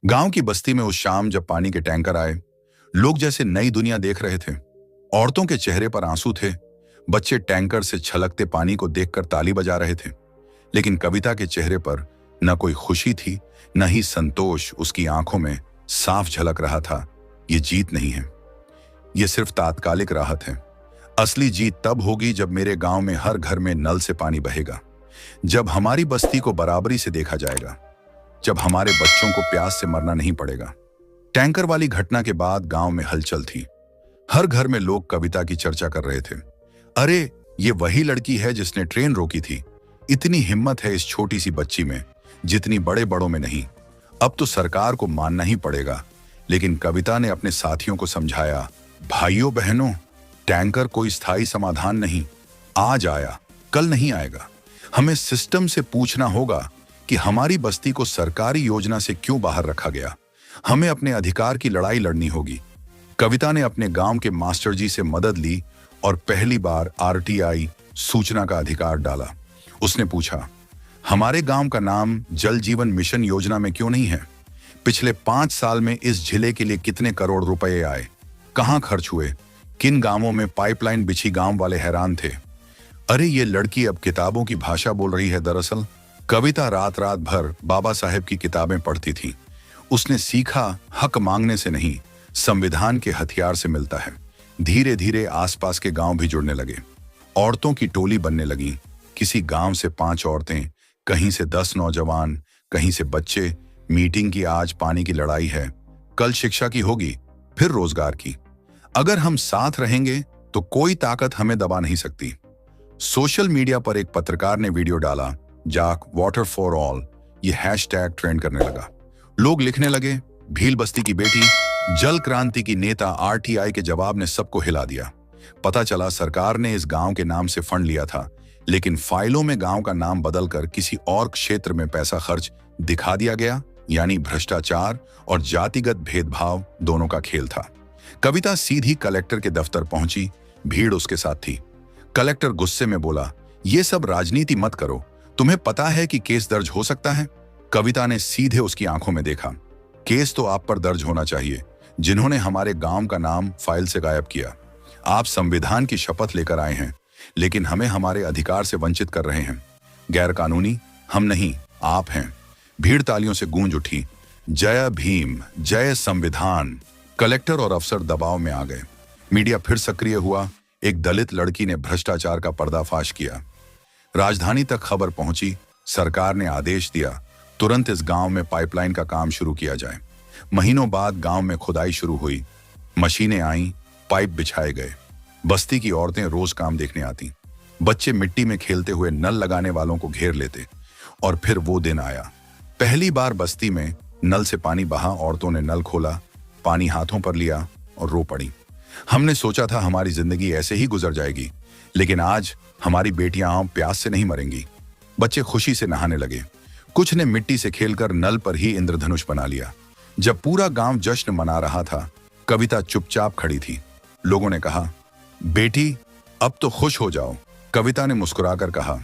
गांव की बस्ती में उस शाम जब पानी के टैंकर आए, लोग जैसे नई दुनिया देख रहे थे। औरतों के चेहरे पर आंसू थे। बच्चे टैंकर से छलकते पानी को देखकर ताली बजा रहे थे। लेकिन कविता के चेहरे पर न कोई खुशी थी, न ही संतोष। उसकी आंखों में साफ झलक रहा था, ये जीत नहीं है, ये सिर्फ तात्कालिक राहत है। असली जीत तब होगी जब मेरे गांव में हर घर में नल से पानी बहेगा, जब हमारी बस्ती को बराबरी से देखा जाएगा, जब हमारे बच्चों को प्यास से मरना नहीं पड़ेगा। टैंकर वाली घटना के बाद गांव में हलचल थी। हर घर में लोग कविता की चर्चा कर रहे थे। अरे, ये वही लड़की है जिसने ट्रेन रोकी थी। इतनी हिम्मत है इस छोटी सी बच्ची में, जितनी बड़े बड़ों में नहीं। अब तो सरकार को मानना ही पड़ेगा। लेकिन कविता ने अपने साथियों को समझाया, भाइयों बहनों, टैंकर कोई स्थायी समाधान नहीं। आज आया, कल नहीं आएगा। हमें सिस्टम से पूछना होगा कि हमारी बस्ती को सरकारी योजना से क्यों बाहर रखा गया। हमें अपने अधिकार की लड़ाई लड़नी होगी। कविता ने अपने गांव के मास्टर जी से मदद ली और पहली बार आरटीआई सूचना का अधिकार डाला। उसने पूछा, हमारे गांव का नाम जल जीवन मिशन योजना में क्यों नहीं है? पिछले 5 साल में इस जिले के लिए कितने करोड़ रुपए आए, कहां खर्च हुए, किन गांवों में पाइपलाइन बिछी? गांव वाले हैरान थे। अरे, ये लड़की अब किताबों की भाषा बोल रही है। दरअसल कविता रात रात भर बाबा साहेब की किताबें पढ़ती थी। उसने सीखा, हक मांगने से नहीं, संविधान के हथियार से मिलता है। धीरे धीरे आसपास के गांव भी जुड़ने लगे। औरतों की टोली बनने लगी। किसी गांव से 5 औरतें, कहीं से 10 नौजवान, कहीं से बच्चे। मीटिंग की, आज पानी की लड़ाई है, कल शिक्षा की होगी, फिर रोजगार की। अगर हम साथ रहेंगे तो कोई ताकत हमें दबा नहीं सकती। सोशल मीडिया पर एक पत्रकार ने वीडियो डाला, जाक वाटर फॉर ऑल। ये हैशटैग ट्रेंड करने लगा। लोग लिखने लगे, भील बस्ती की बेटी, जल क्रांति की नेता। आरटीआई के जवाब ने सबको हिला दिया। पता चला सरकार ने इस गांव के नाम से फंड लिया था, लेकिन फाइलों में गांव का नाम बदलकर किसी और क्षेत्र में पैसा खर्च दिखा दिया गया। यानी भ्रष्टाचार और जातिगत भेदभाव दोनों का खेल था। कविता सीधी कलेक्टर के दफ्तर पहुंची। भीड़ उसके साथ थी। कलेक्टर गुस्से में बोला, ये सब राजनीति मत करो, तुम्हें पता है कि केस दर्ज हो सकता है? कविता ने सीधे उसकी आंखों में देखा। केस तो आप पर दर्ज होना चाहिए, जिन्होंने हमारे गांव का नाम फाइल से गायब किया। आप संविधान की शपथ लेकर आए हैं, लेकिन हमें हमारे अधिकार से वंचित कर रहे हैं। गैर कानूनी हम नहीं, आप हैं। भीड़ तालियों से गूंज उठी। जय भीम, जय संविधान। कलेक्टर और अफसर दबाव में आ गए। मीडिया फिर सक्रिय हुआ। एक दलित लड़की ने भ्रष्टाचार का पर्दाफाश किया। राजधानी तक खबर पहुंची। सरकार ने आदेश दिया, तुरंत इस गांव में पाइपलाइन का काम शुरू किया जाए। महीनों बाद गांव में खुदाई शुरू हुई। मशीनें आईं, पाइप बिछाए गए। बस्ती की औरतें रोज काम देखने आती। बच्चे मिट्टी में खेलते हुए नल लगाने वालों को घेर लेते। और फिर वो दिन आया। पहली बार बस्ती में नल से पानी बहा। औरतों ने नल खोला, पानी हाथों पर लिया और रो पड़ी। हमने सोचा था हमारी जिंदगी ऐसे ही गुजर जाएगी, लेकिन आज हमारी बेटियां प्यास से नहीं मरेंगी। बच्चे खुशी से नहाने लगे। कुछ ने मिट्टी से खेलकर नल पर ही इंद्रधनुष बना लिया। जब पूरा गांव जश्न मना रहा था, कविता चुपचाप खड़ी थी। लोगों ने कहा, बेटी अब तो खुश हो जाओ। कविता ने मुस्कुराकर कहा,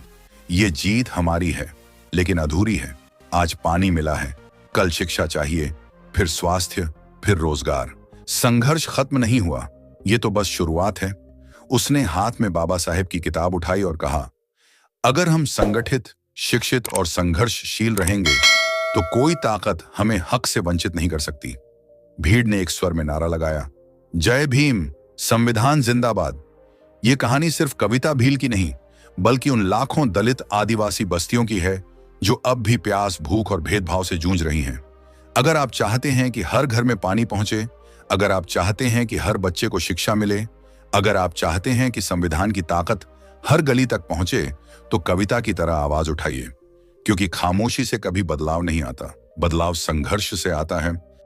यह जीत हमारी है, लेकिन अधूरी है। आज पानी मिला है, कल शिक्षा चाहिए, फिर स्वास्थ्य, फिर रोजगार। संघर्ष खत्म नहीं हुआ, ये तो बस शुरुआत है। उसने हाथ में बाबा साहेब की किताब उठाई और कहा, अगर हम संगठित, शिक्षित और संघर्षशील रहेंगे तो कोई ताकत हमें हक से वंचित नहीं कर सकती। भीड़ ने एक स्वर में नारा लगाया, जय भीम, संविधान जिंदाबाद। ये कहानी सिर्फ कविता भील की नहीं, बल्कि उन लाखों दलित आदिवासी बस्तियों की है जो अब भी प्यास, भूख और भेदभाव से जूझ रही हैं। अगर आप चाहते हैं कि हर घर में पानी पहुंचे, अगर आप चाहते हैं कि हर बच्चे को शिक्षा मिले, अगर आप चाहते हैं कि संविधान की ताकत हर गली तक पहुंचे, तो कविता की तरह आवाज उठाइए। क्योंकि खामोशी से कभी बदलाव नहीं आता, बदलाव संघर्ष से आता है।